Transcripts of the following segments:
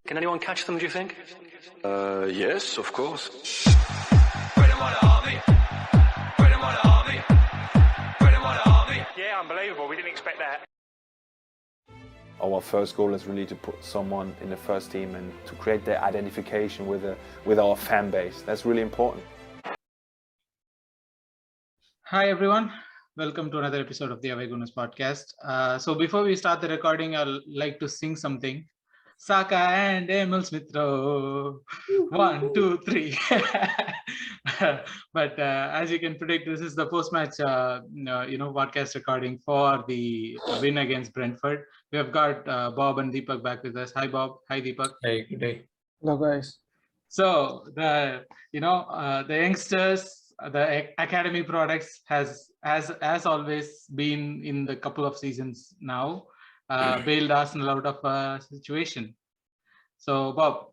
Can anyone catch them, do you think? Yes, of course. Yeah, unbelievable. We didn't expect that. Our first goal is really to put someone in the first team and to create the identification with our fan base. That's really important. Hi everyone, welcome to another episode of the Gooners podcast. So before we start the recording, I'd like to sing something. Saka and Smith-Rowe, 1, 2, 3. But as you can predict, this is the post-match, podcast recording for the win against Brentford. We have got Bob and Deepak back with us. Hi Bob. Hi Deepak. Hey, good day. Hello guys. So the youngsters, the academy products has always been in the couple of seasons now. Bailed Arsenal out of a situation. So Bob,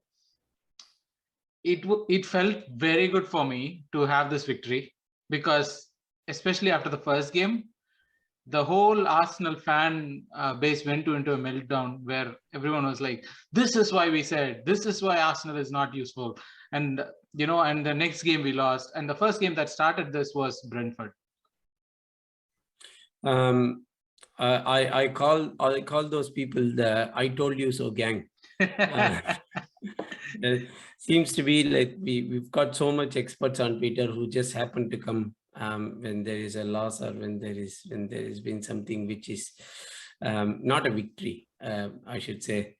it felt very good for me to have this victory, because especially after the first game, the whole Arsenal fan base went into a meltdown where everyone was like, this is why we said, this is why Arsenal is not useful. And and the next game we lost, and the first game that started this was Brentford. I call those people the "I told you so" gang. It seems to be like we've got so much experts on Twitter who just happen to come when there is a loss or when there has been something which is not a victory, I should say.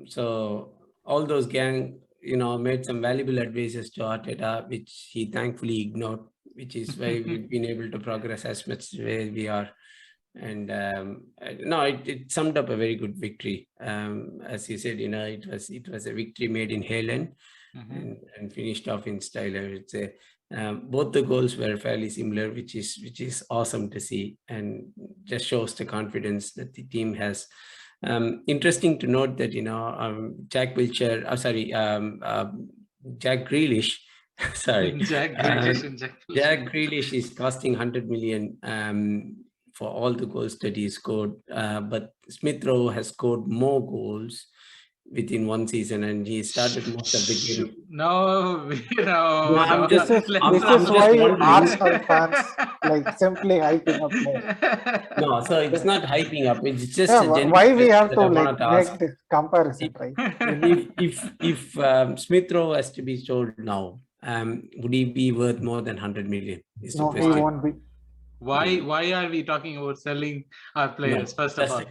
So all those gang, made some valuable advices to Arteta, which he thankfully ignored, which is why we've been able to progress as much where we are. And it summed up a very good victory. As you said, it was a victory made in hale and finished off in style, I would say. Both the goals were fairly similar, which is awesome to see, and just shows the confidence that the team has. Interesting to note that Jack Grealish. Sorry, Jack Grealish is costing 100 million for all the goals that he scored, but Smith-Rowe has scored more goals within one season, and he started most of the game. This is why Arsenal fans simply hyping up players. No, so it's not hyping up. It's just why we have to make the comparison, right? If Smith-Rowe has to be sold now, would he be worth more than 100 million? No, he won't be. Why are we talking about selling our players? No, first of all,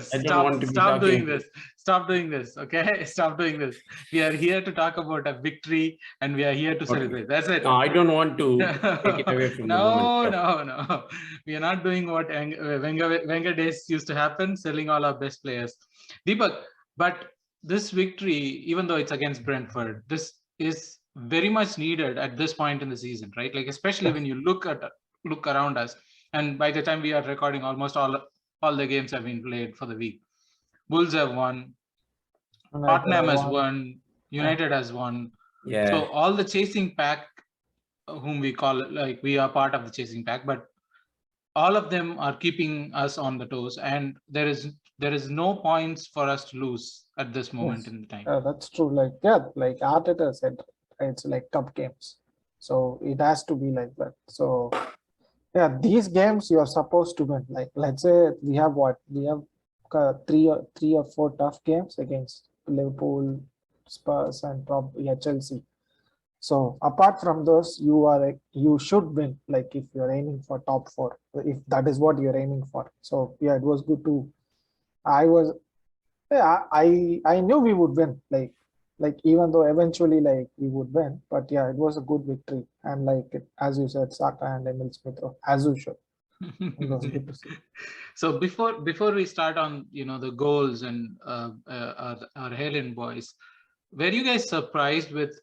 stop doing this. Stop doing this. Okay, stop doing this. We are here to talk about a victory, and we are here to celebrate. That's it. No, I don't want to take it away from No. We are not doing what Wenger days used to happen, selling all our best players. Deepak, but this victory, even though it's against Brentford, this is very much needed at this point in the season, right? Like, especially when you look around us, and by the time we are recording, almost all the games have been played for the week. Bulls have won, Tottenham has won, United has won. Yeah. So all the chasing pack, whom we call it, like we are part of the chasing pack, but all of them are keeping us on the toes, and there is no points for us to lose at this moment in the time. That's true. Like Arteta said, it's like cup games, so it has to be like that. So these games you are supposed to win. Like, let's say we have three or four tough games against Liverpool, Spurs, and probably Chelsea. So apart from those, you should win. Like, if you're aiming for top 4, if that is what you're aiming for. So it was good to. I knew we would win. Like even though eventually we would win, but it was a good victory, and as you said, Saka and Smith-Rowe, as usual. It was good to see. So before we start on the goals and our Helen boys, were you guys surprised with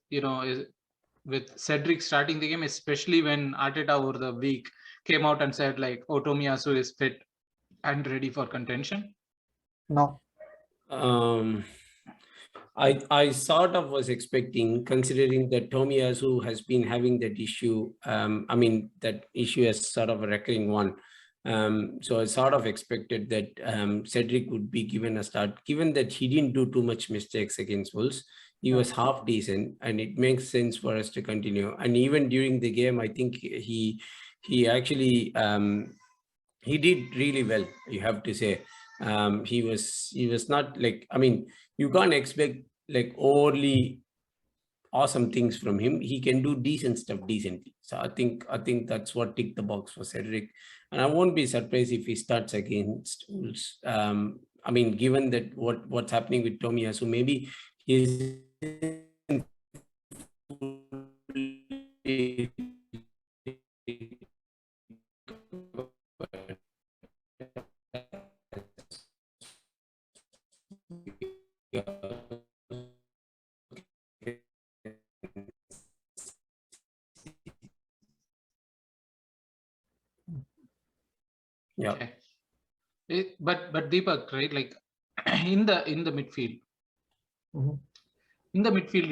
with Cedric starting the game, especially when Arteta over the week came out and said Tomiyasu is fit and ready for contention? No. I sort of was expecting, considering that Tomiyasu has been having that issue. That issue as sort of a recurring one. So I sort of expected that Cedric would be given a start, given that he didn't do too much mistakes against Wolves. He was half decent, and it makes sense for us to continue. And even during the game, I think he actually he did really well, you have to say. He was not like, I mean, you can't expect like overly awesome things from him. He can do decent stuff decently. So I think that's what ticked the box for Cedric. And I won't be surprised if he starts against Wolves. I mean, given that what's happening with Tomiyasu, maybe he's yeah. Okay. But Deepak, right? Like in the midfield, in the midfield,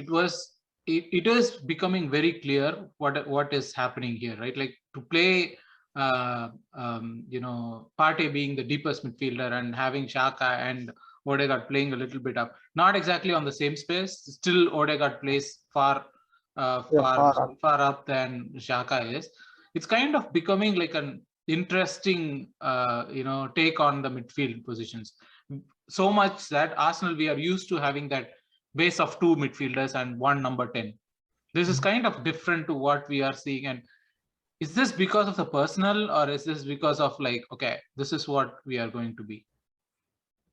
it is becoming very clear what is happening here, right? Like to play, Partey being the deepest midfielder and having Xhaka and Odegaard playing a little bit up, not exactly on the same space. Still, Odegaard plays far up than Xhaka is. It's kind of becoming like an interesting, take on the midfield positions. So much that Arsenal, we are used to having that base of two midfielders and one number 10. This is kind of different to what we are seeing. And is this because of the personnel, or is this because of like, okay, this is what we are going to be?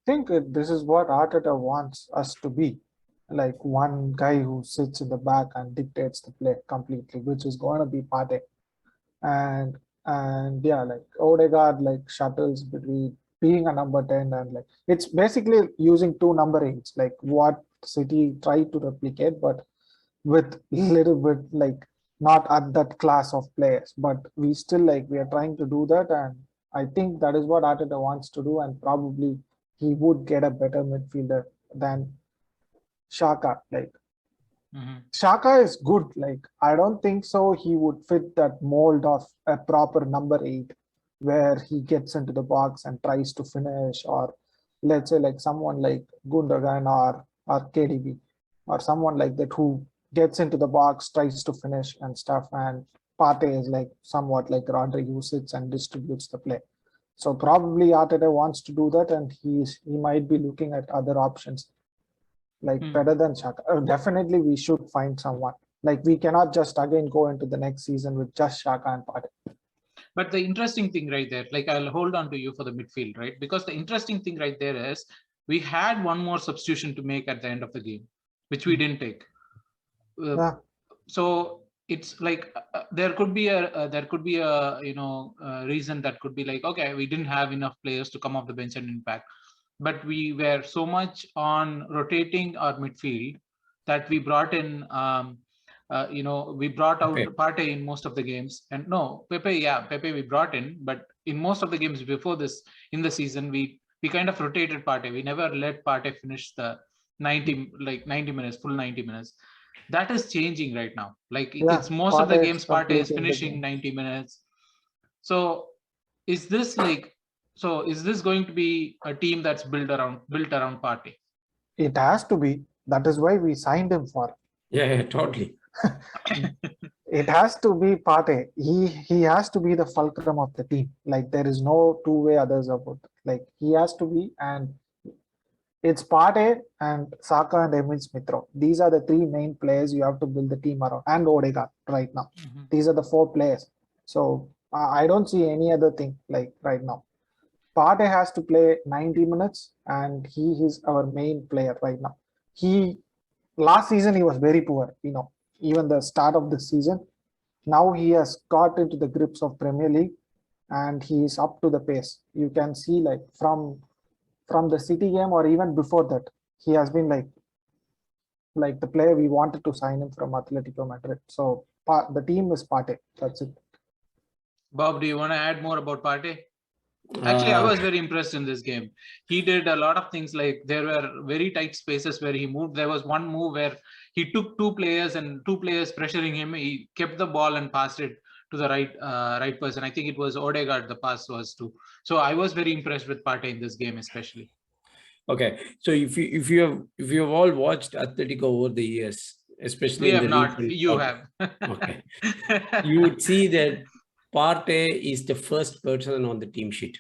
I think this is what Arteta wants us to be. Like one guy who sits in the back and dictates the play completely, which is going to be Partey. And yeah, like Odegaard like shuttles between being a number 10 and like it's basically using two number 8s, like what City tried to replicate, but with little bit like not at that class of players. But we still like we are trying to do that, and I think that is what Arteta wants to do, and probably he would get a better midfielder than Xhaka. Like Xhaka is good. Like I don't think so he would fit that mold of a proper number 8 where he gets into the box and tries to finish, or let's say like someone like Gundogan or KDB or someone like that who gets into the box, tries to finish and stuff. And Partey is like somewhat like Rodri who sits and distributes the play. So probably Arteta wants to do that, and he might be looking at other options like better than Xhaka. Definitely we should find someone. Like we cannot just again go into the next season with just Xhaka and Partey. But the interesting thing right there, like I'll hold on to you for the midfield, right? Because the interesting thing right there is we had one more substitution to make at the end of the game, which we didn't take. So it's like there could be a reason that could be like, okay, we didn't have enough players to come off the bench and impact, but we were so much on rotating our midfield that we brought in we brought out Partey in most of the games. And no, Pepe we brought in, but in most of the games before this in the season, we kind of rotated Partey. We never let Partey finish the 90 minutes, full 90 minutes. That is changing right now. Like it's most Partey of the games Partey is finishing 90 minutes. So is this going to be a team that's built around Partey? It has to be. That is why we signed him for. Yeah, totally. It has to be Partey. He has to be the fulcrum of the team. Like there is no two-way others about it. Like he has to be, and it's Partey and Saka and Emil Smith-Rowe. These are the three main players you have to build the team around, and Odegaard right now. These are the four players. So I don't see any other thing like right now. Partey has to play 90 minutes, and he is our main player right now. Last season he was very poor, even the start of the season. Now he has got into the grips of Premier League, and he is up to the pace. You can see like from the City game or even before that, he has been like the player we wanted to sign him from Atletico Madrid. So the team is Partey. That's it. Bob, do you want to add more about Partey? Actually, I was very impressed in this game. He did a lot of things. Like there were very tight spaces where he moved. There was one move where he took two players pressuring him. He kept the ball and passed it the right person. I think it was Odegaard the pass was to. So I was very impressed with Partey in this game, especially. Okay, so if you have all watched Atletico over the years, especially We in have the not. recent, You okay. have. Okay, you would see that Partey is the first person on the team sheet.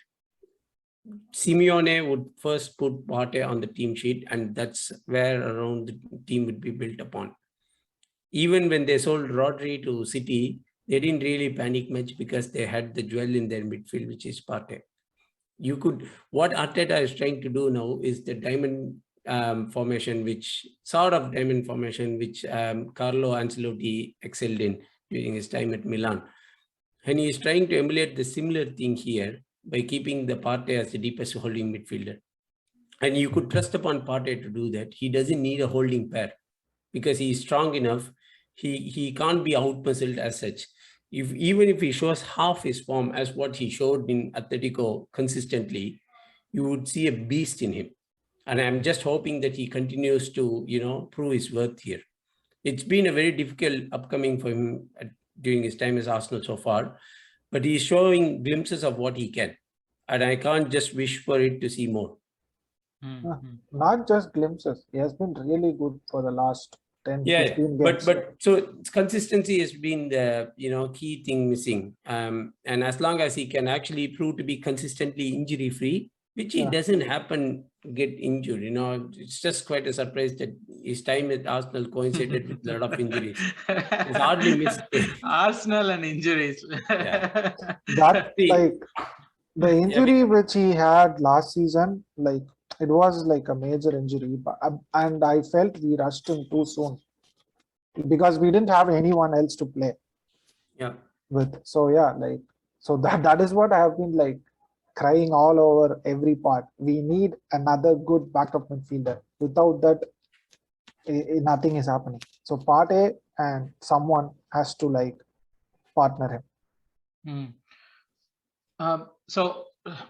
Simeone would first put Partey on the team sheet, and that's where around the team would be built upon. Even when they sold Rodri to City, they didn't really panic much because they had the jewel in their midfield, which is Partey. What Arteta is trying to do now is the diamond formation, which Carlo Ancelotti excelled in during his time at Milan. And he is trying to emulate the similar thing here by keeping the Partey as the deepest holding midfielder. And you could trust upon Partey to do that. He doesn't need a holding pair because he is strong enough. He can't be outmuscled as such. Even if he shows half his form as what he showed in Atletico consistently, you would see a beast in him. And I'm just hoping that he continues to, prove his worth here. It's been a very difficult upcoming for him during his time as Arsenal so far, but he's showing glimpses of what he can. And I can't just wish for it to see more. Not just glimpses. He has been really good for the last 10, 15 games. But so consistency has been the key thing missing. And as long as he can actually prove to be consistently injury free, which he doesn't get injured. It's just quite a surprise that his time at Arsenal coincided with a lot of injuries. He's hardly missed Arsenal and injuries. That the injury which he had last season, it was like a major injury, and I felt we rushed him too soon because we didn't have anyone else to play with. So that is what I have been crying all over every part. We need another good backup midfielder. Without that, nothing is happening. So Partey and someone has to partner him. So,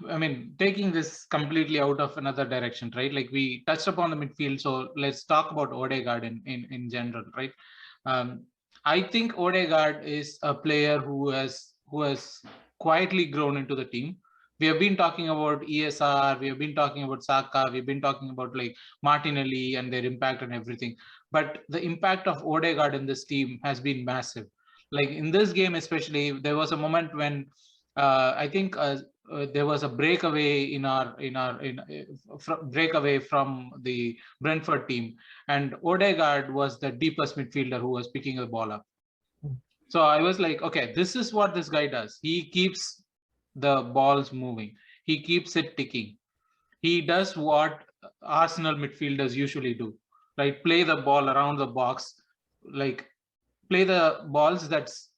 I mean, taking this completely out of another direction, right? Like we touched upon the midfield, so let's talk about Odegaard in general, right? I think Odegaard is a player who has quietly grown into the team. We have been talking about ESR, we have been talking about Saka, we've been talking about Martinelli and their impact and everything. But the impact of Odegaard in this team has been massive. Like in this game especially, there was a moment when I think there was a breakaway breakaway from the Brentford team, and Odegaard was the deepest midfielder who was picking the ball up. So I was like, okay, this is what this guy does. He keeps the balls moving. He keeps it ticking. He does what Arsenal midfielders usually do, right? Play the ball around the box, play the balls that's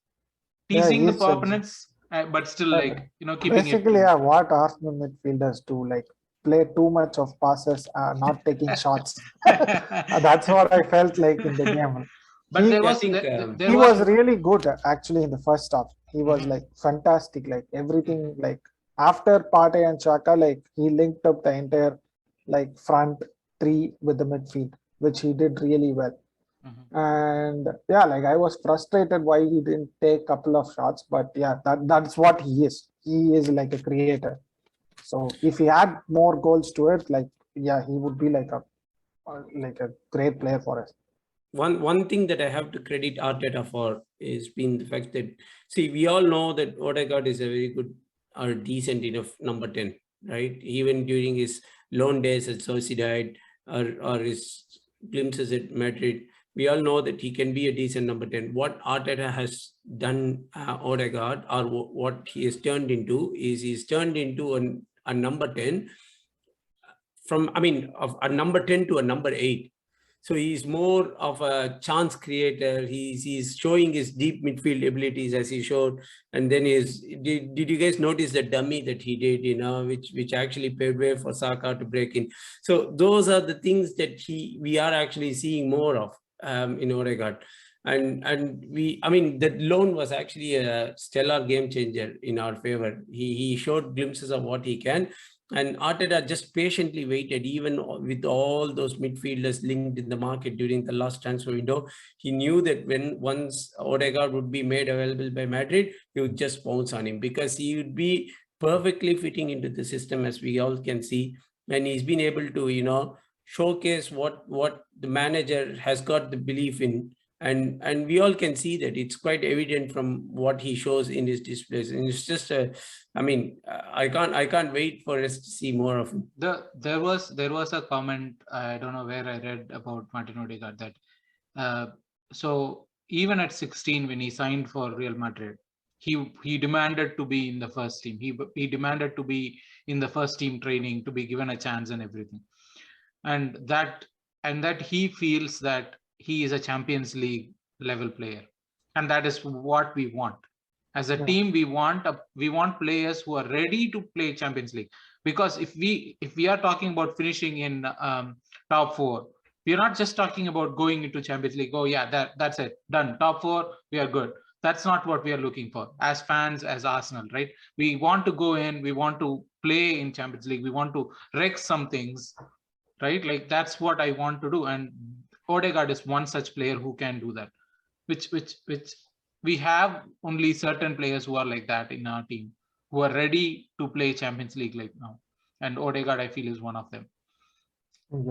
teasing the opponents. But still keeping basically what Arsenal midfielders do, play too much of passes, not taking shots. That's what I felt like in the game. But he was really good actually in the first half. He was fantastic, everything, after Partey and Saka, he linked up the entire front three with the midfield, which he did really well. And I was frustrated why he didn't take a couple of shots, but that's what he is. He is like a creator. So if he had more goals to it, he would be like a great player for us. One thing that I have to credit Arteta for is been the fact that, we all know that Odegaard is a very good or decent enough number 10, right? Even during his loan days at Sociedad or his glimpses at Madrid, we all know that he can be a decent number 10. What Arteta has done, Odegaard, or what he has turned into, is he's turned into a number 10 of a number 10 to a number 8. So he's more of a chance creator. He's showing his deep midfield abilities as he showed. And then did you guys notice the dummy that he did, which actually paved way for Saka to break in. So those are the things that we are actually seeing more of in Odegaard. And that loan was actually a stellar game changer in our favor. He showed glimpses of what he can. And Arteta just patiently waited, even with all those midfielders linked in the market during the last transfer window. He knew that once Odegaard would be made available by Madrid, he would just pounce on him because he would be perfectly fitting into the system, as we all can see. And he's been able to, showcase what the manager has got the belief in. And we all can see that it's quite evident from what he shows in his displays. And it's just I can't wait for us to see more of him. There was a comment, I don't know where I read about Martin Odegaard, that so even at 16 when he signed for Real Madrid, he demanded to be in the first team. He demanded to be in the first team training, to be given a chance and everything. And that he feels that he is a Champions League level player, and that is what we want. As a team, we want players who are ready to play Champions League. Because if we are talking about finishing in top 4, we are not just talking about going into Champions League. Oh yeah, that's it, done. Top 4, we are good. That's not what we are looking for as fans, as Arsenal, right? We want to go in, we want to play in Champions League, we want to wreck some things, right? Like that's what I want to do. And Odegaard is one such player who can do that, which we have only certain players who are like that in our team, who are ready to play Champions League like now. And Odegaard, I feel, is one of them.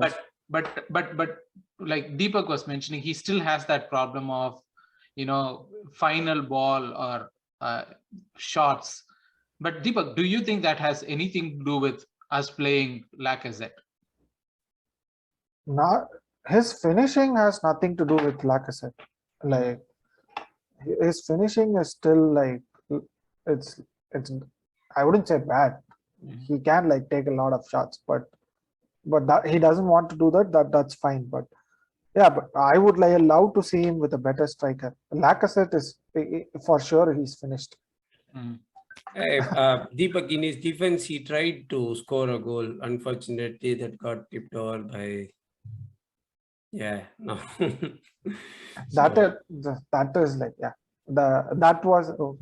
Yes. But like Deepak was mentioning, he still has that problem of, final ball or shots. But Deepak, do you think that has anything to do with us playing Lacazette? Not his finishing has nothing to do with Lacazette. Like his finishing is still like it's I wouldn't say bad. He can like take a lot of shots, but that he doesn't want to do that's fine. But yeah, but I would love to see him with a better striker. Lacazette is for sure he's finished. Deepak, in his defense, he tried to score a goal. Unfortunately, that got tipped over by. Yeah, no. That is like, yeah, that was. Oh.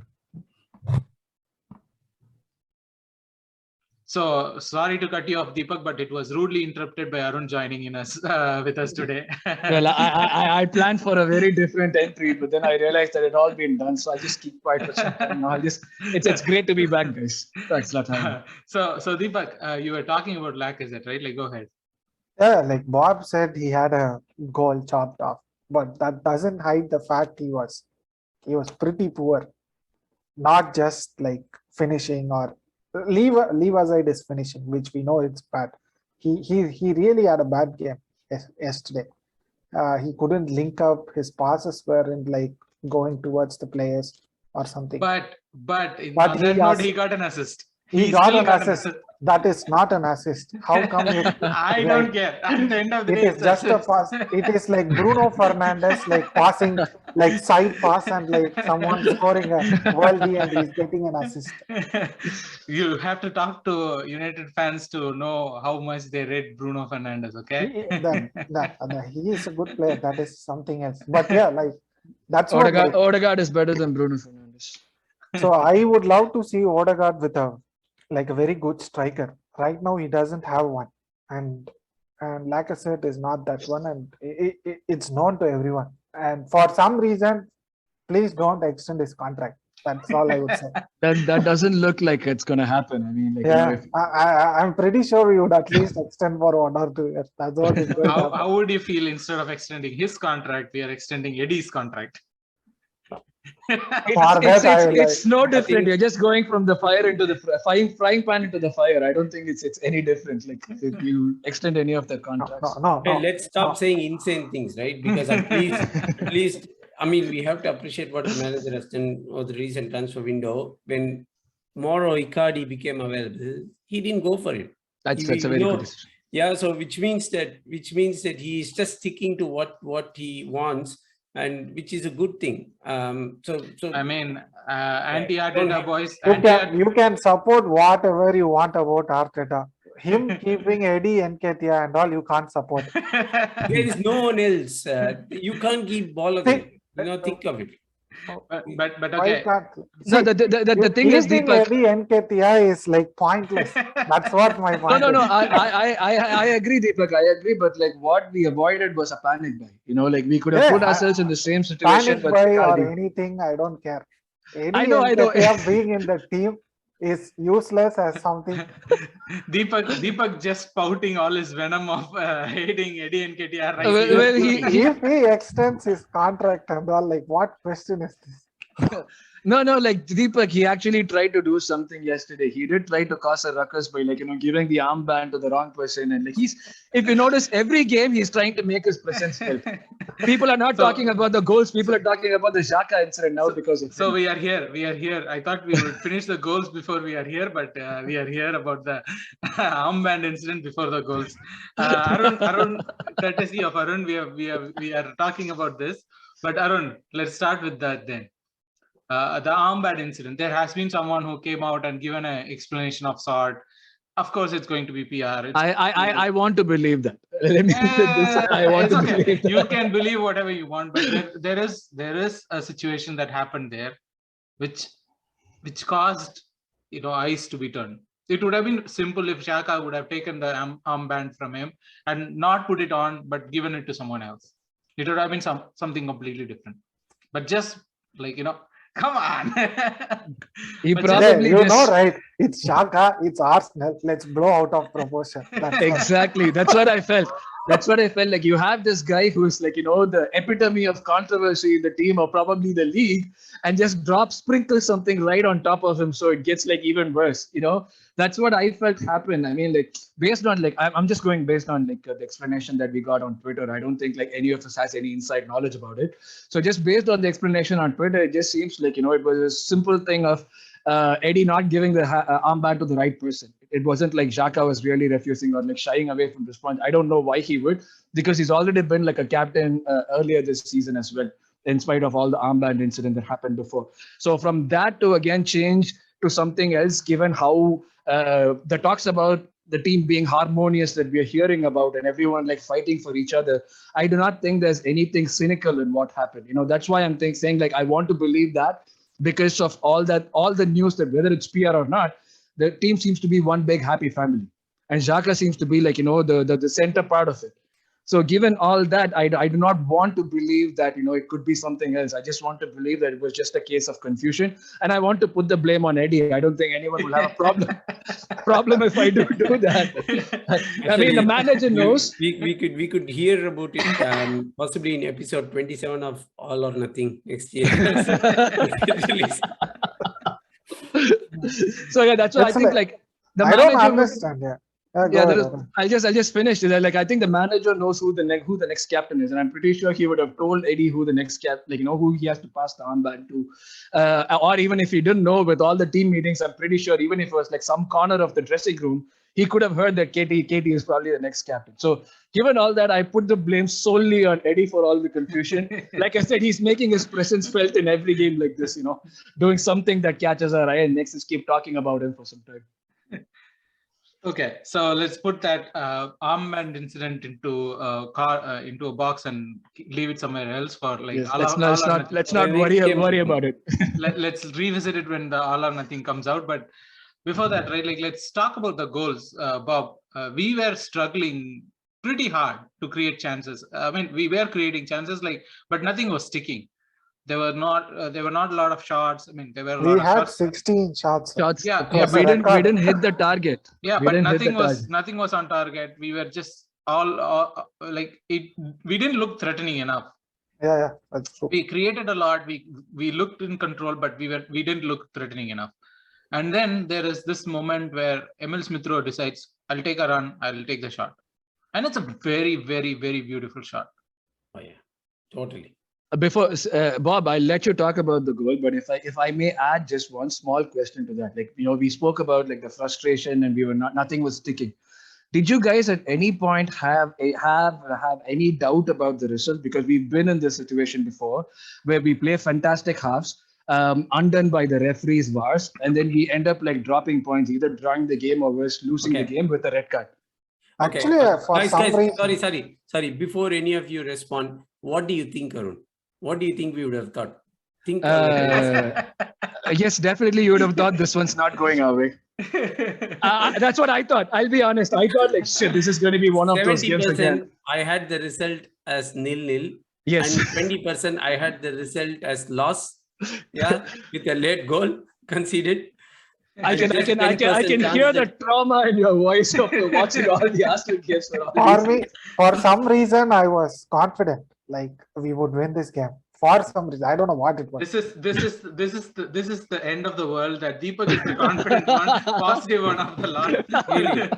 So sorry to cut you off, Deepak, but it was rudely interrupted by Arun joining in us with us today. Well, I planned for a very different entry, but then I realized that it all been done, so I'll just keep quiet for some time. No, it's great to be back, guys. Thanks a lot. So Deepak, you were talking about Lacazette, right? Like, go ahead. Yeah, like Bob said, he had a goal chopped off, but that doesn't hide the fact he was pretty poor. Not just like finishing or leave aside his finishing, which we know it's bad. He really had a bad game yesterday. He couldn't link up. His passes weren't like going towards the players or something. But in other note, he got an assist. He got an assist. That is not an assist. How come you? I don't care. At the end of the day, it's just a pass. It is like Bruno Fernandes, like passing, like side pass, and like someone scoring a worldie and he's getting an assist. You have to talk to United fans to know how much they rate Bruno Fernandes. Okay. He is a good player. That is something else. But yeah, like that's Odegaard is better than Bruno Fernandes. So I would love to see Odegaard with a very good striker. Right now he doesn't have one, and Lacazette is not that one, and it's known to everyone. And for some reason, please don't extend his contract. That's all I would say. That doesn't look like it's gonna happen. I mean, like, I'm pretty sure we would at least extend for 1 or 2 years. That's what is going on. How would you feel instead of extending his contract, we are extending Eddie's contract? It's no different. You're just going from the fire into the frying pan into the fire. I don't think it's any different. Like if you extend any of the contracts. No. Hey, let's stop saying insane things, right? Because at least, I mean, we have to appreciate what the manager has done over the recent transfer window. When Mauro Icardi became available, he didn't go for it. That's a very good decision. Yeah, so which means that he is just sticking to what he wants. And which is a good thing. So I mean, anti-Arteta boys. You can support whatever you want about Arteta. Him keeping Eddie Nketiah and all, you can't support. There is no one else. You can't give ball of it. Think of it. but Why okay. can't? No, See, the thing is, keeping Deepak. Eddie Nketiah is like pointless. That's what my point No. is. I agree, Deepak. I agree, but like what we avoided was a panic buy. Like we could have Yeah, put ourselves in the same situation, panic but buy or anything, I don't care. I Eddie know. Nketiah being in the team is useless as something. Deepak just spouting all his venom of hating Eddie Nketiah right Well, here. well, he If he extends his contract and all, like what question is this? No, like Deepak, he actually tried to do something yesterday. He did try to cause a ruckus by giving the armband to the wrong person. And if you notice, every game he's trying to make his presence felt. People are not talking about the goals. People are talking about the Xhaka incident now because of him. We are here. I thought we would finish the goals before we are here, but we are here about the armband incident before the goals. Arun, courtesy of Arun, we are talking about this. But Arun, let's start with that then. The armband incident. There has been someone who came out and given an explanation of sort. Of course, it's going to be PR. I want to believe that. Let me put this. I want to believe that. You can believe whatever you want, but there is a situation that happened there, which caused eyes to be turned. It would have been simple if Xhaka would have taken the armband from him and not put it on, but given it to someone else. It would have been something completely different. But just come on. He probably right? It's Xhaka, it's Arsenal. Let's blow out of proportion. Exactly. That's what I felt. Like you have this guy who is the epitome of controversy in the team or probably the league, and just sprinkle something right on top of him, so it gets even worse. That's what I felt happened. I mean, based on I'm just going based on the explanation that we got on Twitter. I don't think any of us has any inside knowledge about it. So just based on the explanation on Twitter, it just seems it was a simple thing of Eddie not giving the armband to the right person. It wasn't like Xhaka was really refusing or shying away from response. I don't know why he would, because he's already been a captain earlier this season as well, in spite of all the armband incident that happened before. So from that to again change to something else, given how the talks about the team being harmonious that we are hearing about and everyone fighting for each other, I do not think there's anything cynical in what happened. That's why I'm saying I want to believe that, because of all the news that whether it's PR or not, the team seems to be one big happy family, and Xhaka seems to be the center part of it. So given all that, I do not want to believe that it could be something else. I just want to believe that it was just a case of confusion, and I want to put the blame on Eddie. I don't think anyone will have a problem if I do that. I mean, the manager knows. We could hear about it possibly in episode 27 of All or Nothing next year. So yeah, that's what I think. The I manager don't understand. I'll just finish. I think the manager knows who the next captain is, and I'm pretty sure he would have told Eddie who the next captain, who he has to pass the armband to, or even if he didn't know, with all the team meetings, I'm pretty sure even if it was some corner of the dressing room, he could have heard that KT is probably the next captain. So given all that, I put the blame solely on Eddie for all the confusion. Like I said, he's making his presence felt in every game like this, doing something that catches our eye and makes us keep talking about him for some time. Okay, so let's put that armband incident into a box and leave it somewhere else for yes, let's not worry about it. Let's revisit it when the All or Nothing comes out. But before that, right? Let's talk about the goals, Bob. We were struggling pretty hard to create chances. I mean, we were creating chances, but nothing was sticking. There were not a lot of shots. I mean, there were a lot of shots. 16 shots. Yeah, we didn't hit the target. Yeah, but nothing was on target. We were just all it. We didn't look threatening enough. Yeah, that's true. We created a lot. We looked in control, but we didn't look threatening enough. And then there is this moment where Emil Smith-Rowe decides, I'll take a run, I'll take the shot. And it's a very, very, very beautiful shot. Oh yeah, totally. Before Bob, I'll let you talk about the goal, but if I may add just one small question to that, we spoke about the frustration and nothing was sticking. Did you guys at any point have any doubt about the result? Because we've been in this situation before, where we play fantastic halves, undone by the referees' VARs, and then we end up dropping points, either drawing the game or worse, losing the game with a red card. Actually, sorry. Before any of you respond, what do you think, Arun? What do you think we would have thought? Think Yes, definitely you would have thought this one's not going our way. That's what I thought. I'll be honest. I thought like, shit, this is going to be one of those games again. I had the result as 0-0. Yes. And 20% I had the result as loss. Yeah, with a late goal conceded. I can hear the trauma in your voice after watching all the Arsenal games. For me, for some reason, I was confident like we would win this game. For some reason, I don't know what it was. This is the end of the world. That Deepak is the confident one, positive one of the lot. Really.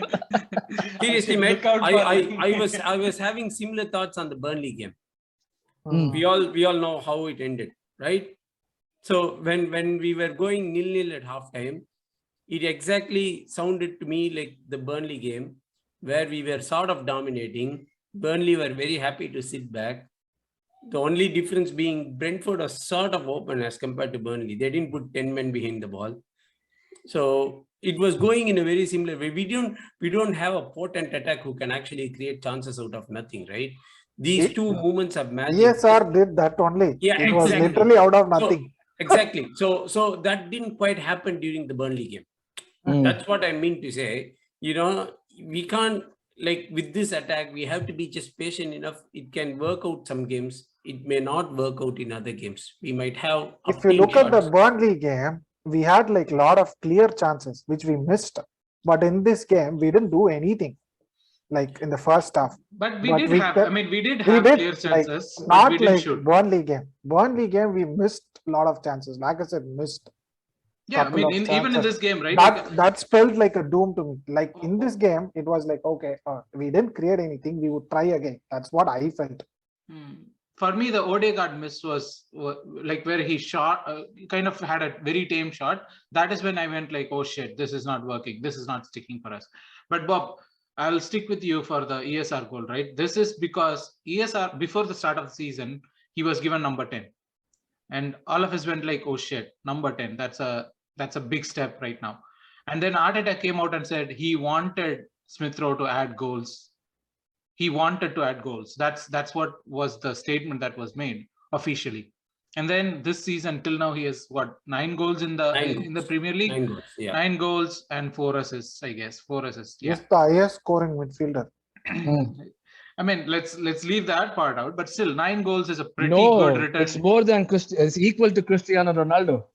Seriously, mate. I was having similar thoughts on the Burnley game. We all know how it ended, right? So when we were going 0-0 at halftime, it exactly sounded to me like the Burnley game, where we were sort of dominating. Burnley were very happy to sit back. The only difference being Brentford was sort of open as compared to Burnley. They didn't put 10 men behind the ball. So it was going in a very similar way. We don't have a potent attack who can actually create chances out of nothing, right? These two moments of magic. ESR did that only. Yeah, it was literally out of nothing. Exactly. So that didn't quite happen during the Burnley game. That's what I mean to say. You know, we can't, like with this attack, we have to be just patient enough. It can work out some games. It may not work out in other games. We might have. If you look at the Burnley game, we had like a lot of clear chances, which we missed. But in this game, we didn't do anything. Like in the first half. But we did have clear chances. Like, not like shoot. Burnley game. Burnley game, we missed a lot of chances. Like I said, missed. Yeah, I mean, even in this game, right? That spelled like a doom to me. Like in this game, it was like, okay, we didn't create anything. We would try again. That's what I felt. For me, the Odegaard miss was like where he shot, kind of had a very tame shot. That is when I went like, oh shit, this is not working. This is not sticking for us. But Bob, I'll stick with you for the ESR goal, right? This is because ESR, before the start of the season, he was given number 10. And all of us went like, oh shit, number 10. That's a big step right now. And then Arteta came out and said he wanted Smith Rowe to add goals. He wanted to add goals. That's what was the statement that was made officially. And then this season till now he has 9 goals in the Premier League. 9 goals, yeah. 9 goals and 4 assists, I guess. 4 assists. Yeah. He's the highest scoring midfielder. I mean, let's leave that part out, but still 9 goals is a pretty good return. It's more than it's equal to Cristiano Ronaldo.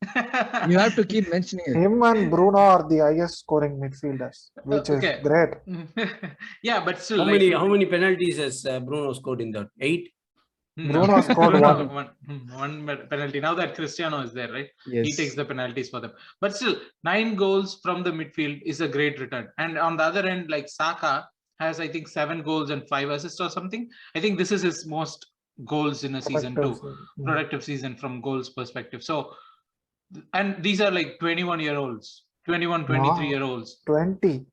You have to keep mentioning it. Him and Bruno are the highest scoring midfielders, which is great. Yeah, but still, how many penalties has Bruno scored in that? 8? Bruno scored one penalty. Now that Cristiano is there, right? Yes. He takes the penalties for them. But still, 9 goals from the midfield is a great return. And on the other end, like Saka has, I think, 7 goals and 5 assists or something. I think this is his most goals in a season too. Productive season from goals perspective. So, and these are like 21-year-olds, 23-year-olds. 20.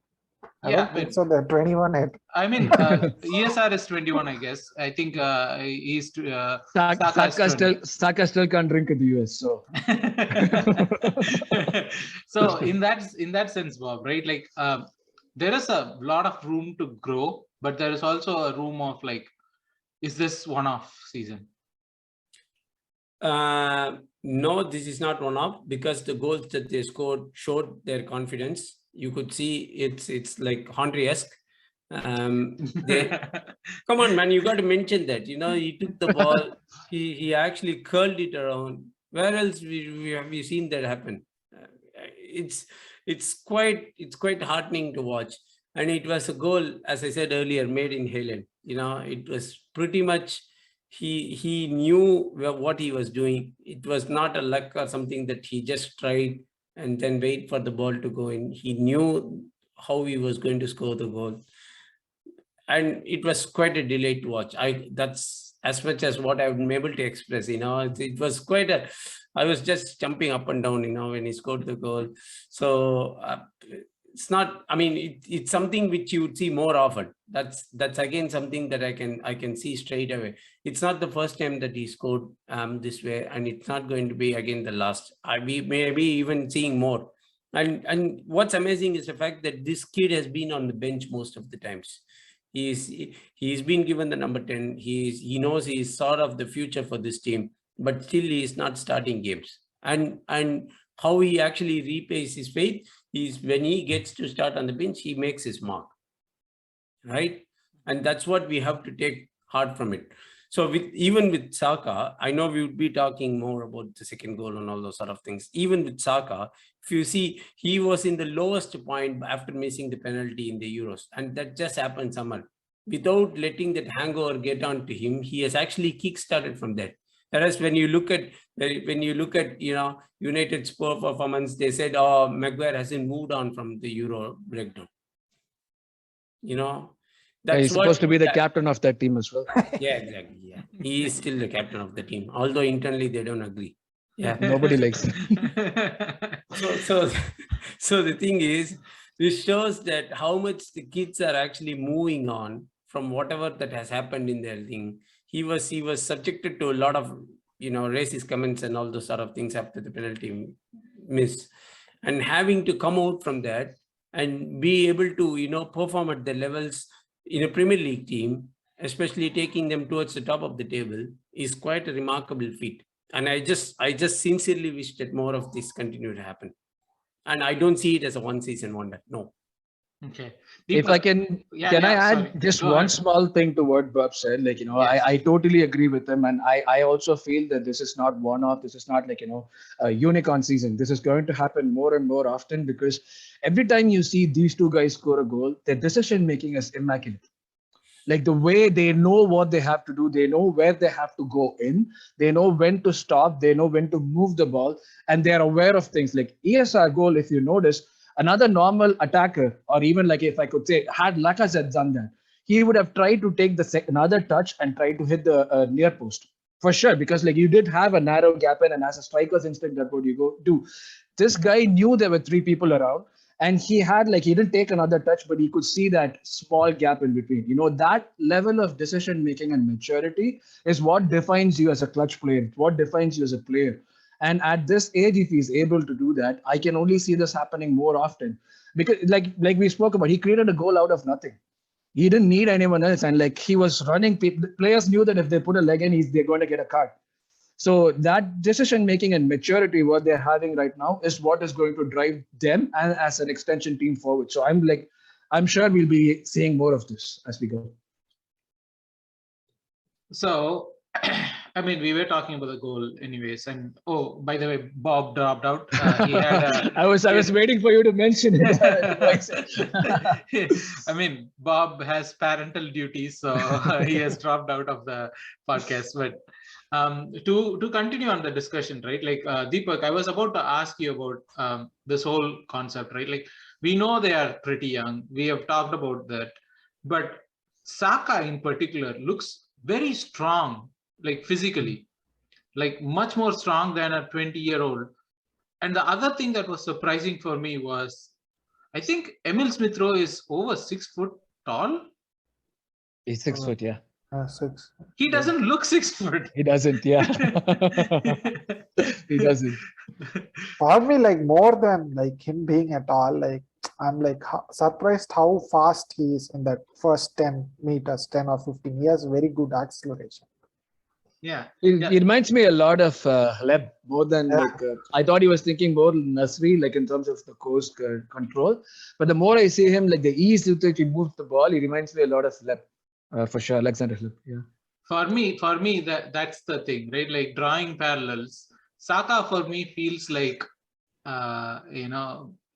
So they're 21 yet. I mean, ESR is 21, I guess. I think he's Saka still can't drink in the US. So, so in that sense, Bob, right? Like, there is a lot of room to grow, but there is also a room of like, is this one-off season? No, this is not one-off because the goals that they scored showed their confidence. You could see it's like Henry-esque. Come on, man, you got to mention that. You know, he took the ball, he actually curled it around. Where else have we seen that happen? It's quite heartening to watch. And it was a goal, as I said earlier, made in hale. You know, it was pretty much he knew what he was doing. It was not a luck or something that he just tried and then wait for the ball to go in. He knew how he was going to score the goal. And it was quite a delight to watch. That's as much as what I've been able to express, you know. It was quite I was just jumping up and down, you know, when he scored the goal. So it's not, I mean, it's something which you would see more often. That's again something that I can see straight away. It's not the first time that he scored this way, and it's not going to be again the last. We may be even seeing more. And what's amazing is the fact that this kid has been on the bench most of the times. He's been given the number 10. He knows he's sort of the future for this team. but still he is not starting games. And how he actually repays his faith is when he gets to start on the bench, he makes his mark, right? And that's what we have to take heart from it. So even with Saka, I know we would be talking more about the second goal and all those sort of things. Even with Saka, if you see, he was in the lowest point after missing the penalty in the Euros. And that just happened somewhere. Without letting that hangover get on to him, he has actually kick-started from that. Whereas when you look at United's poor performance, they said, oh, Maguire hasn't moved on from the Euro breakdown. That's he's supposed to be the captain of that team as well. Yeah, exactly. Yeah, he is still the captain of the team, although internally they don't agree. Yeah, Nobody likes it. So the thing is, this shows that how much the kids are actually moving on from whatever that has happened in their thing. He was subjected to a lot of racist comments and all those sort of things after the penalty miss, and having to come out from that and be able to perform at the levels in a Premier League team, especially taking them towards the top of the table, is quite a remarkable feat. And I just sincerely wish that more of this continue to happen. And I don't see it as a one-season wonder. No. Okay. If I can I add just one small thing to what Bob said? Yes. I totally agree with him, and I also feel that this is not one-off. This is not a unicorn season. This is going to happen more and more often, because every time you see these two guys score a goal, their decision making is immaculate. Like the way they know what they have to do, they know where they have to go in, they know when to stop, they know when to move the ball, and they're aware of things. Like ESR goal, if you notice, another normal attacker, or even if I could say, had Lacazette done that, he would have tried to take another touch and try to hit the near post for sure, because you did have a narrow gap in, and as a striker's instinct, that's what you go do. This guy knew there were three people around, and he didn't take another touch, but he could see that small gap in between. That level of decision making and maturity is what defines you as a clutch player, what defines you as a player. And at this age, if he's able to do that, I can only see this happening more often. Because like we spoke about, he created a goal out of nothing. He didn't need anyone else. And he was running, players knew that if they put a leg in, they're going to get a card. So that decision making and maturity, what they're having right now, is what is going to drive them and as an extension team forward. So I'm sure we'll be seeing more of this as we go. So, we were talking about the goal anyways. And by the way, Bob dropped out. He had I was waiting for you to mention it. Bob has parental duties, so he has dropped out of the podcast. But to continue on the discussion, right? Deepak, I was about to ask you about this whole concept, right? We know they are pretty young. We have talked about that, but Saka in particular looks very strong, physically, much more strong than a 20-year-old. And the other thing that was surprising for me was, I think Emil Smith Rowe is over 6 foot tall. He's 6 foot, yeah. 6. He doesn't look 6 foot. He doesn't, yeah. He doesn't. For me, more than him being at all, I'm surprised how fast he is in that first 10 meters, 10 or 15. He has very good acceleration. Yeah. It reminds me a lot of Leb, more than I thought he was thinking more Nasri, in terms of the course control. But the more I see him, the ease with which he moves the ball, he reminds me a lot of Leb. For sure, Alexander Leb. Yeah. For me, that's the thing, right? Drawing parallels, Saka for me feels like,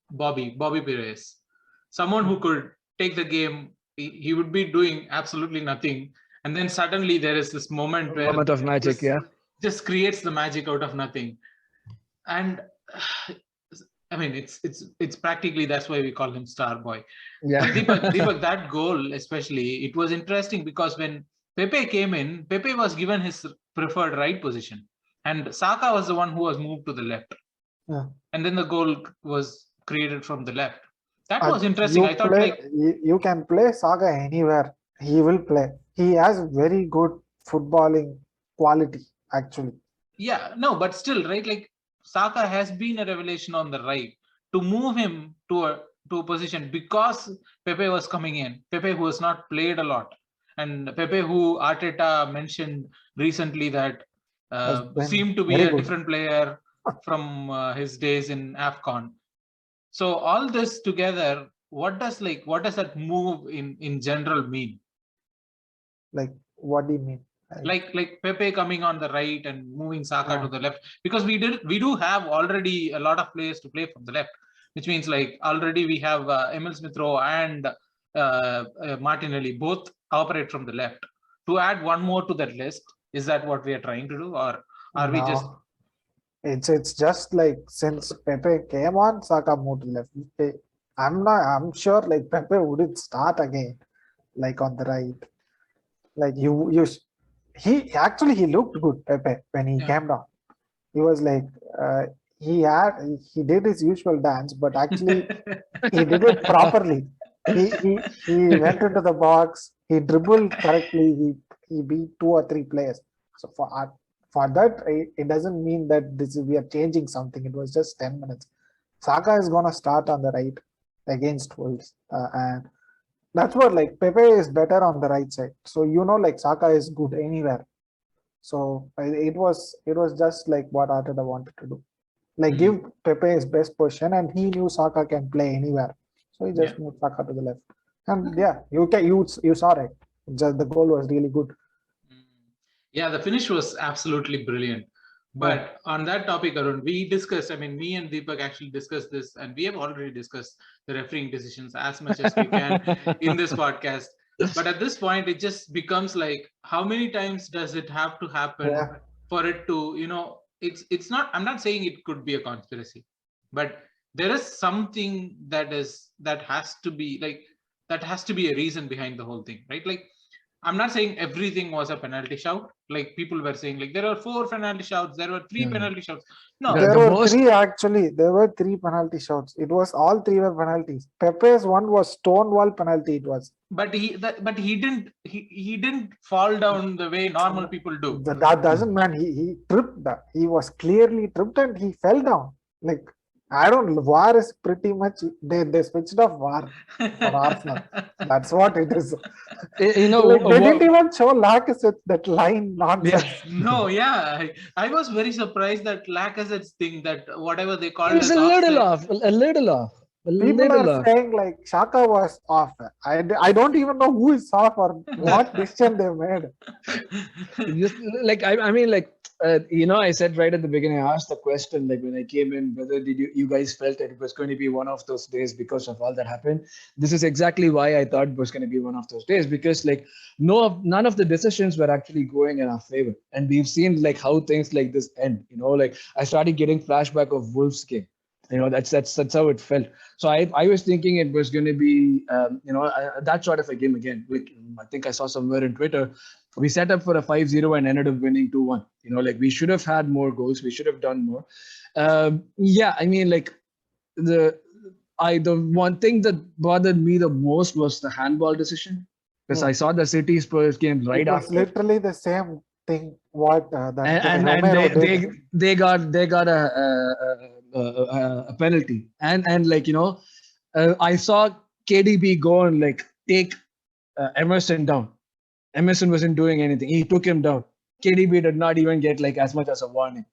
Bobby Perez, someone who could take the game. He would be doing absolutely nothing, and then suddenly there is this moment where of magic, just creates the magic out of nothing. And it's practically, that's why we call him Star Boy. Yeah. Deepak, that goal especially, it was interesting because when Pepe came in, Pepe was given his preferred right position, and Saka was the one who was moved to the left. Yeah. And then the goal was created from the left. That was interesting. I thought you can play Saka anywhere. He will play. He has very good footballing quality, actually. Yeah, no, but still, right? Saka has been a revelation on the right. To move him to a position, because Pepe was coming in, Pepe who has not played a lot, and Pepe who Arteta mentioned recently that Has been seemed to be very a good. different player from his days in AFCON. So all this together, what does that move in general mean? Like, what do you mean? Like Pepe coming on the right and moving Saka to Yeah. the left, because we do have already a lot of players to play from the left, which means like already we have Emil Smith Rowe and Martinelli both operate from the left. To add one more to that list, is that what we are trying to do, or are we just? No, it's just like since Pepe came on, Saka moved to left. I'm sure like Pepe wouldn't start again, like on the right. Like he looked good, Pepe, when he came down. He was like he did his usual dance, but actually he did it properly. He went into the box, he dribbled correctly, he beat 2 or 3 players. So for that, it doesn't mean that we are changing something. It was just 10 minutes. Saka is gonna start on the right against Wolves, and that's what, like, Pepe is better on the right side. So like Saka is good anywhere. So it was just like what Arteta wanted to do, like give Pepe his best position, and he knew Saka can play anywhere, so he just moved Saka to the left. And you saw it. Just the goal was really good. Yeah, the finish was absolutely brilliant. But on that topic, Arun, we discussed, me and Deepak actually discussed this, and we have already discussed the refereeing decisions as much as we can in this podcast. But at this point, it just becomes like, how many times does it have to happen for it to, it's not, I'm not saying it could be a conspiracy, but there is something that has to be a reason behind the whole thing, right? Like, I'm not saying everything was a penalty shout. Like people were saying, like there were 4 penalty shouts, there were 3 penalty shouts. No, there were 3 actually. There were 3 penalty shouts. It was all 3 were penalties. Pepe's one was stonewall penalty. It was. But he didn't fall down the way normal people do. That doesn't mean he tripped. He was clearly tripped and he fell down. Like, I don't know. VAR is pretty much they switched off VAR for Arsenal. That's what it is. They didn't even show Lacazette that line nonsense. No, yeah, I was very surprised that Lacazette's thing, that whatever they called it was a little off. People are saying like Saka was off. I don't even know who is off or what decision they made. Just like I said right at the beginning, I asked the question, like when I came in, whether did you guys felt that it was going to be one of those days because of all that happened. This is exactly why I thought it was going to be one of those days, because like none of the decisions were actually going in our favor, and we've seen like how things like this end. Like I started getting flashback of Wolves game. That's how it felt. So I was thinking it was going to be that sort of a game again. I think I saw somewhere in Twitter, we set up for a 5-0 and ended up winning 2-1. Like we should have had more goals. We should have done more. The one thing that bothered me the most was the handball decision, because I saw the City Spurs game right after. It was literally the same thing. They got a penalty, and I saw KDB go and like take Emerson down. Emerson wasn't doing anything. He took him down. KDB did not even get like as much as a warning.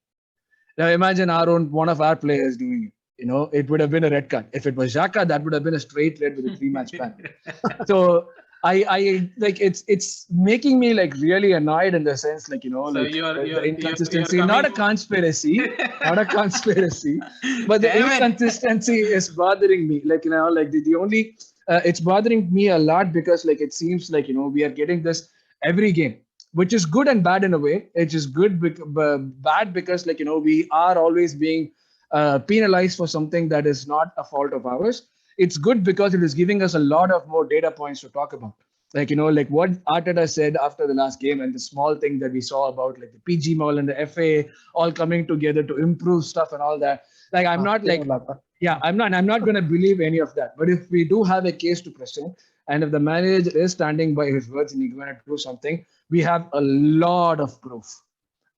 Now imagine one of our players doing it. It would have been a red card. If it was Xhaka, that would have been a straight red with a 3-match ban. So I like it's making me like really annoyed in the sense like the inconsistency. Not a conspiracy, but the inconsistency is bothering me. Like the only it's bothering me a lot, because like it seems like we are getting this every game, which is good and bad in a way. It is good bad because like we are always being penalized for something that is not a fault of ours. It's good because it is giving us a lot of more data points to talk about. Like what Arteta said after the last game, and the small thing that we saw about like the PG Mall and the FA all coming together to improve stuff and all that. Like I'm not going to believe any of that. But if we do have a case to present, and if the manager is standing by his words and he's going to do something, we have a lot of proof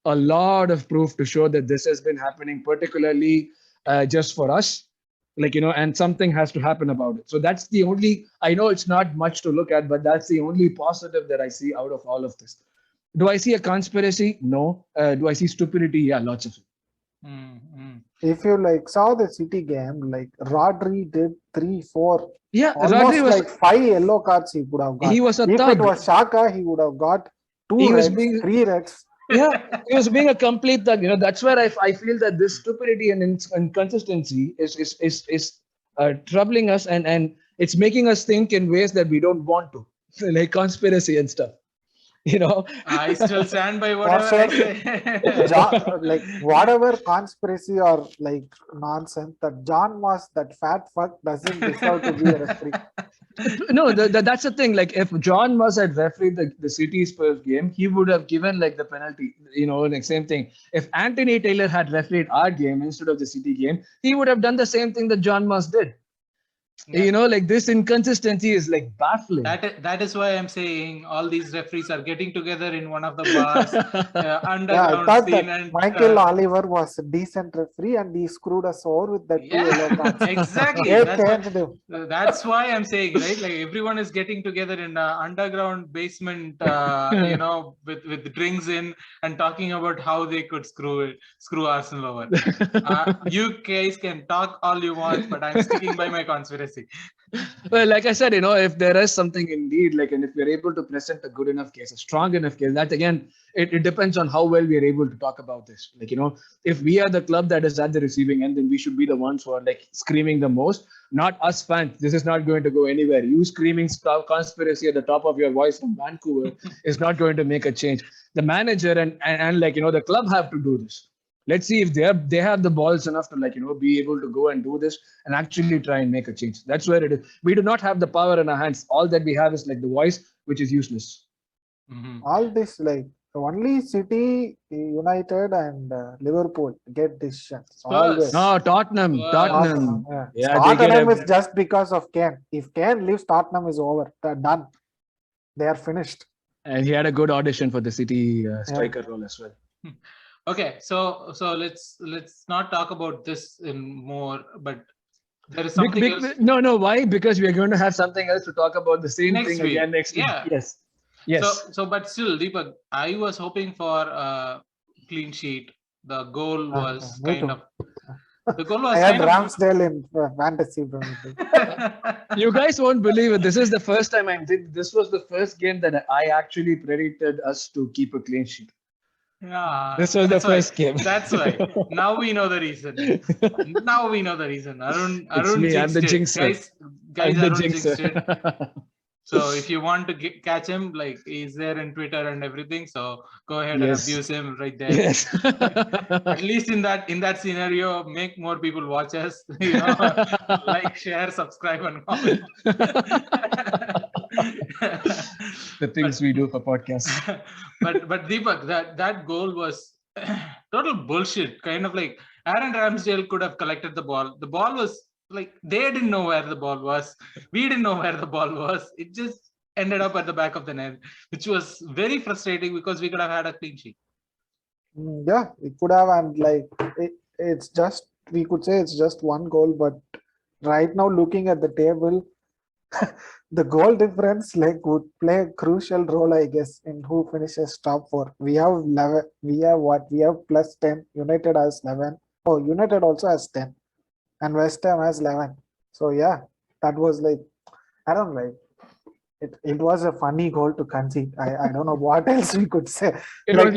to show that this has been happening, particularly just for us. And something has to happen about it. So that's the only, I know it's not much to look at, but that's the only positive that I see out of all of this. Do I see a conspiracy? No. Do I see stupidity? Yeah, lots of it. If you like saw the City game, like Rodri did 3-4, Yeah, almost Rodri was like 5 yellow cards he could have got. he was a If thug. it was Saka, he would have got 2 He was reds, being 3 reds. yeah, he was being a complete thug. That's where I feel that this stupidity and inconsistency is troubling us, and it's making us think in ways that we don't want to, like conspiracy and stuff. I still stand by For whatever I sure. say. Like whatever conspiracy or like nonsense, that John Moss, that fat fuck, doesn't deserve to be a referee. No, that's the thing. Like if John Moss had refereed the City Spurs game, he would have given like the penalty. Like same thing. If Anthony Taylor had refereed our game instead of the City game, he would have done the same thing that John Moss did. Yeah. Like this inconsistency is like baffling. That is why I'm saying all these referees are getting together in one of the bars, underground I thought scene, that and Michael Oliver was a decent referee and he screwed us over with that 2 yellow cards. exactly. That's why I'm saying, right? Like everyone is getting together in an underground basement, with drinks in and talking about how they could screw Arsenal over. You guys can talk all you want, but I'm sticking by my conspiracy. Well, like I said, if there is something indeed, like, and if we're able to present a good enough case, a strong enough case, that again, it depends on how well we are able to talk about this. Like, if we are the club that is at the receiving end, then we should be the ones who are like screaming the most, not us fans. This is not going to go anywhere. You screaming conspiracy at the top of your voice from Vancouver is not going to make a change. The manager and like, the club have to do this. Let's see if they have the balls enough to be able to go and do this and actually try and make a change. That's where it is. We do not have the power in our hands. All that we have is like the voice, which is useless. All this, like only City, United, and Liverpool get decisions. Always. No, Tottenham. Yeah. Tottenham is just because of Kane. If Kane leaves, Tottenham is over. They're done. They are finished. And he had a good audition for the City striker role as well. Okay, so let's not talk about this in more, but there is something else. No, why? Because we are going to have something else to talk about the same Next thing week. again next week. Yes. So but still, Deepak, I was hoping for a clean sheet. The goal was I had Ramsdale in fantasy. You guys won't believe it. This is the first time this was the first game that I actually predicted us to keep a clean sheet. Yeah, this was the first game. That's why. Now we know the reason. Arun I'm the jinxer. Guys, Arun jinxed it. So if you want to catch him, like he's there in Twitter and everything. So go ahead and abuse him right there. Yes. At least in that scenario, make more people watch us. Like, share, subscribe, and comment. The things we do for podcasts. but Deepak, that goal was total bullshit. Kind of like Aaron Ramsdale could have collected the ball. The ball was like they didn't know where the ball was. We didn't know where the ball was. It just ended up at the back of the net, which was very frustrating because we could have had a clean sheet. Yeah, we could have, and like it's just, we could say it's just one goal, but right now looking at the table, the goal difference like would play a crucial role, I guess, in who finishes top 4. We have 11. We have plus 10. United has 11. Oh, United also has 10, and West Ham has 11. So yeah, that was like, I don't like. It was a funny goal to concede. I don't know what else we could say. It was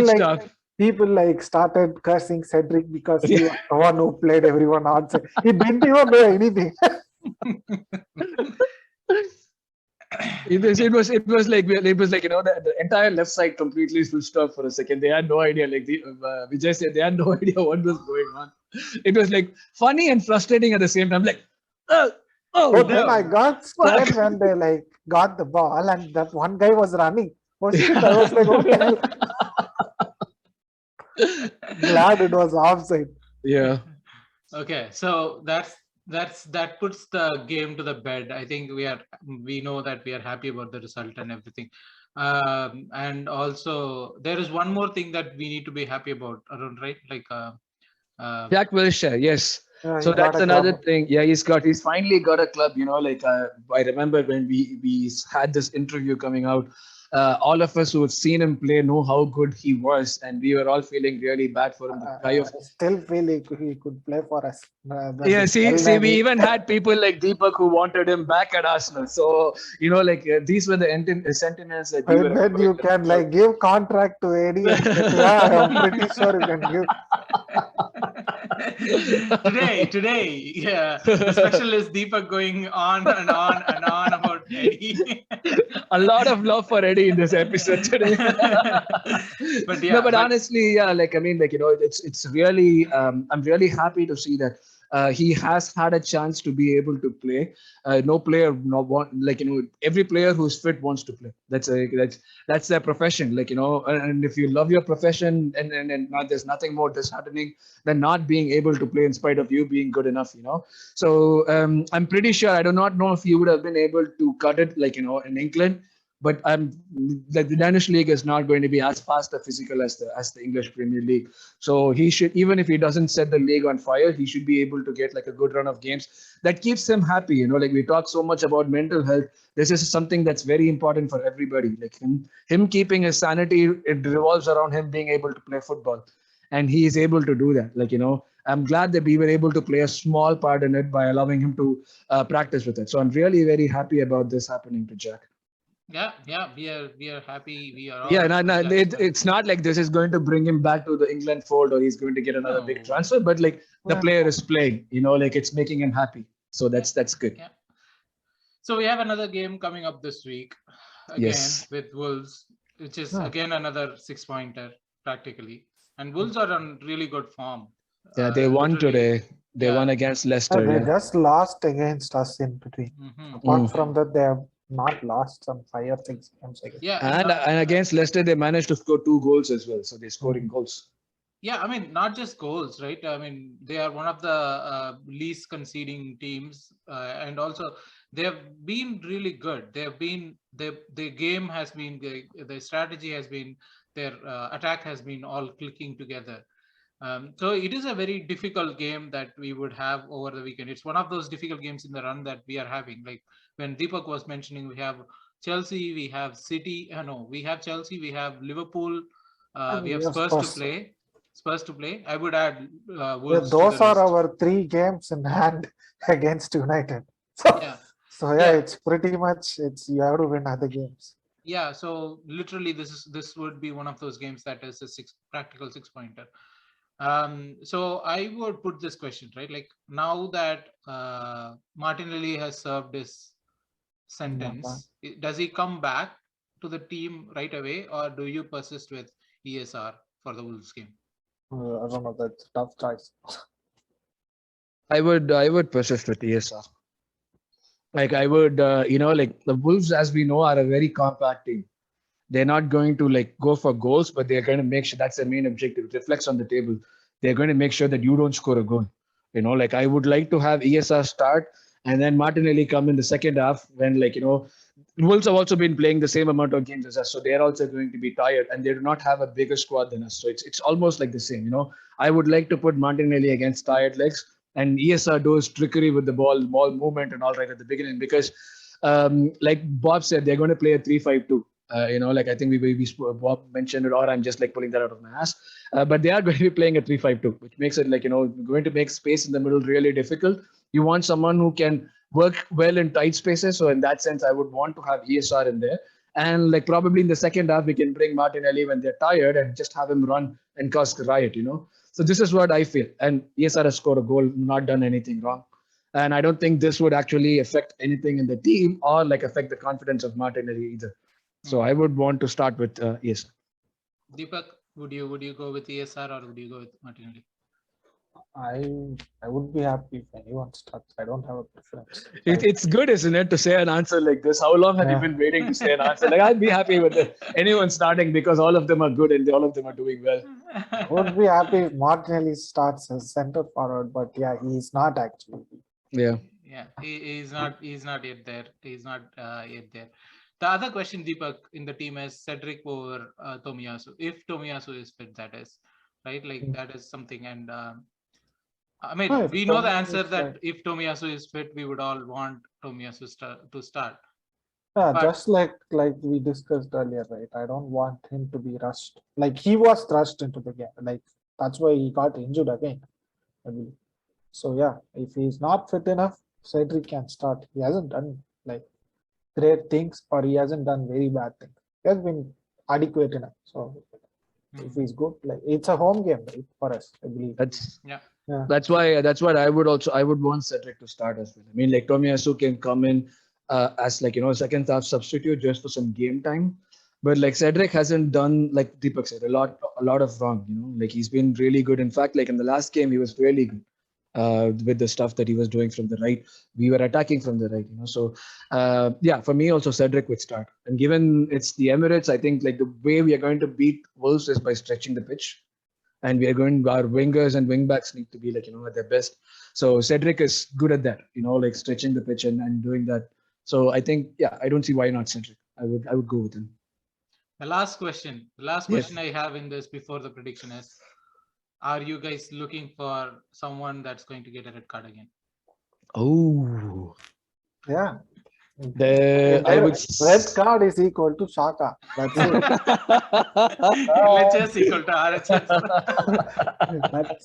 like people like started cursing Cedric because he was the one who played everyone outside. He didn't even do anything. It was like the entire left side completely switched off for a second. They had no idea, like Vijay said, they had no idea what was going on. It was like funny and frustrating at the same time. Like, then I got scared when they like got the ball and that one guy was running. Oh shit! I was like, okay. Glad it was offside. Yeah. Okay, so that puts the game to the bed. I think we know that we are happy about the result and everything. And also there is one more thing that we need to be happy about, Arun, right? Like Jack Wilshere, yes. Yeah, so that's another thing. Yeah, he's finally got a club. Like I remember when we had this interview coming out, all of us who have seen him play know how good he was, and we were all feeling really bad for him. The guy of I still feel he could play for us. yeah, see, we even had people like Deepak who wanted him back at Arsenal. So these were the sentiments that we were. Then you can like give contract to Eddie and yeah, I'm pretty sure you can give. today, yeah, the special is Deepak going on and on and on about Eddie. A lot of love for Eddie in this episode today. But honestly, yeah, it's really, I'm really happy to see that he has had a chance to be able to play. No player, every player who's fit wants to play. That's their profession. And if you love your profession and there's nothing more disheartening than not being able to play in spite of you being good enough. So I'm pretty sure, I do not know if he would have been able to cut it in England. But the Danish league is not going to be as fast or physical as the English Premier League. So he should, even if he doesn't set the league on fire, he should be able to get like a good run of games that keeps him happy. We talk so much about mental health. This is something that's very important for everybody. Like him keeping his sanity, it revolves around him being able to play football, and he is able to do that. I'm glad that we were able to play a small part in it by allowing him to practice with it. So I'm really very happy about this happening to Jack. Yeah, we are happy. We are all it's not like this is going to bring him back to the England fold or he's going to get another big transfer, but the player is playing, it's making him happy. So that's good. Yeah. So we have another game coming up this week again with Wolves, which is again another 6-pointer practically. And Wolves are on really good form. Yeah, they won today. They won against Leicester. They just lost against us in between. Apart from that, they have not lost some 5 or 6 games again. Yeah, and against Leicester, they managed to score 2 goals as well. So they're scoring goals. Yeah, I mean, not just goals, right? I mean, they are one of the least conceding teams, and also they have been really good. They have been the game has been the strategy has been their attack has been all clicking together. So it is a very difficult game that we would have over the weekend. It's one of those difficult games in the run that we are having. Like when Deepak was mentioning, we have Chelsea, we have City. We have Chelsea, we have Liverpool, we have Spurs to play. I would add Wolves. Those are our 3 games in hand against United. So it's pretty much you have to win other games. Yeah, so literally this would be one of those games that is a practical 6-pointer. So I would put this question, right? Like now that Martinelli has served his sentence, does he come back to the team right away, or do you persist with ESR for the Wolves game? I don't know. That's a tough choice. I would persist with ESR. Like I would, the Wolves, as we know, are a very compact team. They're not going to go for goals, but they're going to make sure that's their main objective. It reflects on the table. They're going to make sure that you don't score a goal. I would like to have ESR start and then Martinelli come in the second half when Wolves have also been playing the same amount of games as us, so they're also going to be tired and they do not have a bigger squad than us. So it's almost like the same. I would like to put Martinelli against tired legs and ESR does trickery with the ball movement and all right at the beginning because, like Bob said, they're going to play a 3-5-2. I think Bob mentioned it, or I'm just pulling that out of my ass. But they are going to be playing a 3-5-2, which makes it going to make space in the middle really difficult. You want someone who can work well in tight spaces. So in that sense, I would want to have ESR in there. And probably in the second half, we can bring Martinelli when they're tired and just have him run and cause riot, So this is what I feel. And ESR has scored a goal, not done anything wrong. And I don't think this would actually affect anything in the team or affect the confidence of Martinelli either. So I would want to start with ESR. Deepak, would you go with ESR or would you go with Martinelli? I would be happy if anyone starts. I don't have a preference. It's good, isn't it, to say an answer like this? How long have you been waiting to say an answer? I'd be happy with anyone starting because all of them are good and all of them are doing well. I would be happy if Martinelli starts as center forward, but he's not actually. Yeah, he's not yet there. He's not yet there. The other question, Deepak, in the team is Cedric over Tomiyasu. If Tomiyasu is fit, that is, right? That is something. And I mean, we know the answer that if Tomiyasu is fit, we would all want Tomiyasu to start. Yeah, But- just like we discussed earlier, right? I don't want him to be rushed. Like he was thrust into the game. Like that's why he got injured again, I believe. So yeah, if he's not fit enough, Cedric can start. He hasn't done like great things, or he hasn't done very bad things. He has been adequate enough. So if he's good, like it's a home game, right, for us, I believe. That's Yeah. Yeah. that's what I would want Cedric to start as well. I mean, like Tomiyasu can come in as like second half substitute just for some game time, but like Cedric hasn't done, like Deepak said, a lot of wrong. Like he's been really good. In fact, like in the last game, he was really good with the stuff that he was doing from the right. We were attacking from the right. So yeah, for me also Cedric would start. And given it's the Emirates, I think like the way we are going to beat Wolves is by stretching the pitch. And we are our wingers and wing backs need to be like, at their best. So Cedric is good at that, like stretching the pitch and doing that. So I think, yeah, I don't see why not Cedric. I would go with him. The last question I have in this before the prediction is, are you guys looking for someone that's going to get a red card again? Oh, Yeah. I would. Red card is equal to Saka. That's it. LHS equal to RHS.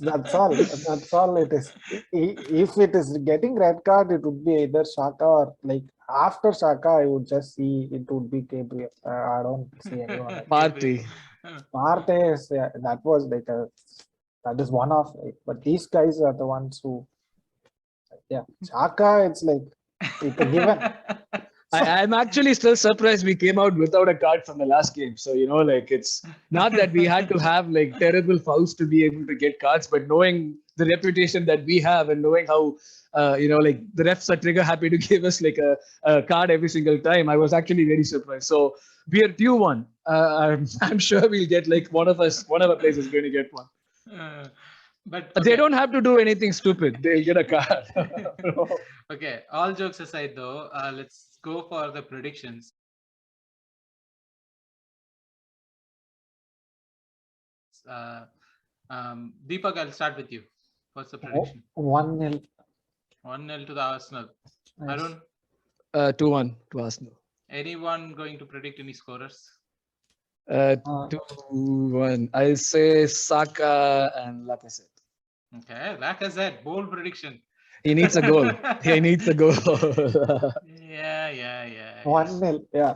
That's all. That's all it is. If it is getting red card, it would be either Saka or like after Saka, I would just see it would be Gabriel. I don't see anyone else. Party. Partey is, yeah, that was like that is one of, right? But these guys are the ones who, yeah, Saka, it's like it's a given. I'm actually still surprised we came out without a card from the last game. So, like it's not that we had to have like terrible fouls to be able to get cards, but knowing the reputation that we have and knowing how, like the refs are trigger happy to give us like a card every single time, I was actually very surprised. So we are due one. I'm sure we'll get like one of our players is going to get one. But They don't have to do anything stupid. They'll get a card. Okay, all jokes aside though, let's go for the predictions. Deepak, I'll start with you. What's the prediction? 1-0. 1-0 to the Arsenal. Nice. Arun, 2-1 to Arsenal. anyone going to predict any scorers? 2-1. I'll say Saka and Lacazette. Okay, Lacazette, bold prediction. He needs a goal. He needs a goal. Yeah. 1-0. Yeah,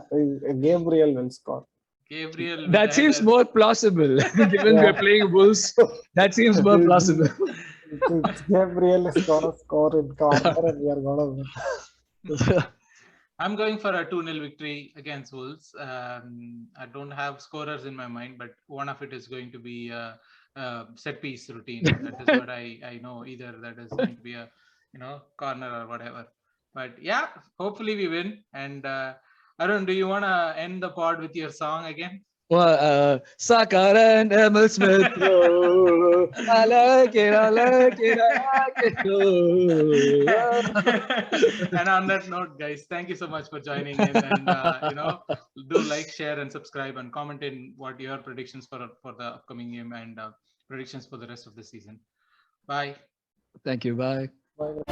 Gabriel will score. Gabriel. That seems more plausible. Given we're playing Wolves, that seems more plausible. Gabriel is gonna score in corner and we are gonna win. I'm going for a 2-0 victory against Wolves. I don't have scorers in my mind, but one of it is going to be a set piece routine. That is what I know. Either that is going to be a corner or whatever. But yeah, hopefully we win. And Arun, do you want to end the pod with your song again? Well, Saka and Emil Smith. Oh, I like it. And on that note, guys, thank you so much for joining in. And do like, share, and subscribe, and comment in what your predictions for the upcoming game and predictions for the rest of the season. Bye. Thank you. Bye. Bye.